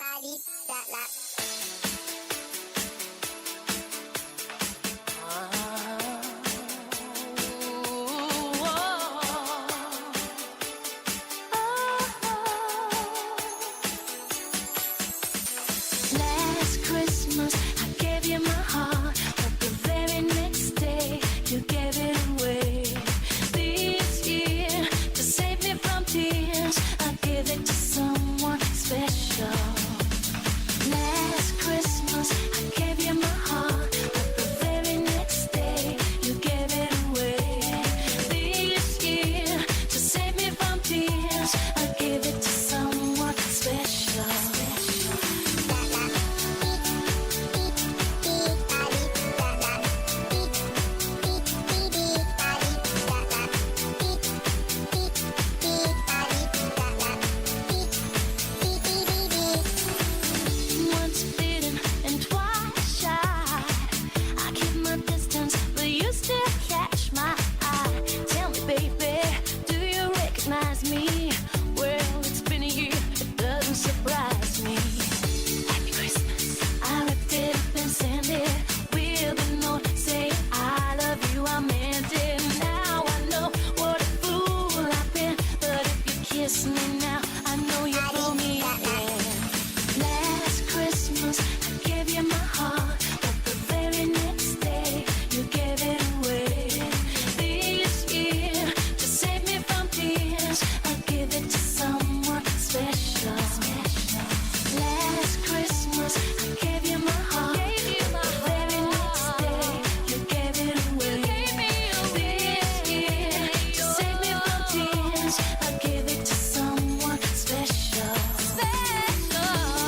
Last Christmas, I gave you my heart, but the very next day, you gave it away. This year, to save me from tears, I gave it to someone special. Last Christmas, I gave you my heart, but the very next day, you gave it away. This year, to save me from tears, I gave it to someone special. Once bitten and twice shy, I keep my distance, but you still catch my eye. Tell me, baby, do you recognize me? Well, it's been a year, it doesn't surprise me. Happy Christmas. I ripped it up and sent it with a note saying I love you, I meant it. Now I know what a fool I've been, but if you kiss me now, I know you blew me in. Last Christmas, I gave you my heart, but the very next day, you gave it away. This year, to save me from tears, I give it to someone special. Last Christmas, I gave you my heart, but the very next day, you gave it away. This year, to save me from tears, I give it to someone special.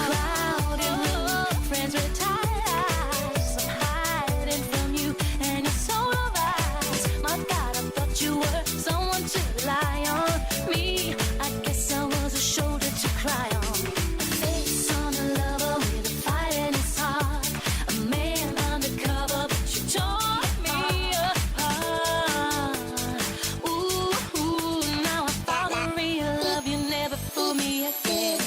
Crowded room, friends with tired eyes. I'm hiding from you and your solar eyes. My God, I thought you were someone to rely on. Me, I guess I was a shoulder to cry on. A face on a lover with a fire in his heart. A man undercover, but you tore me apart. Ooh, now I found the real love. You never fool me again.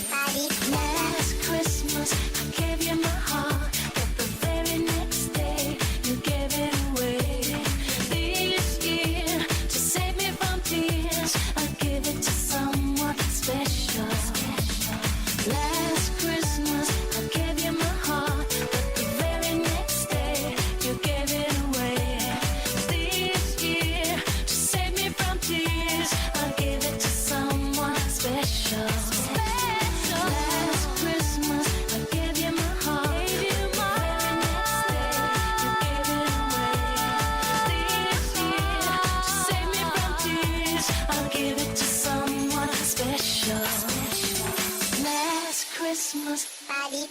Last Christmas, I gave you my heart, but the very next day, you gave it away. This year, to save me from tears, I give it to someone special. Last Christmas, I gave you my heart, but the very next day, you gave it away. This year, to save me from tears, I give it to someone special. Last Christmas, I gave you my heart, but the very next day, you gave it away. This year, to save me from tears, I'll give it to someone special. Last Christmas, Body,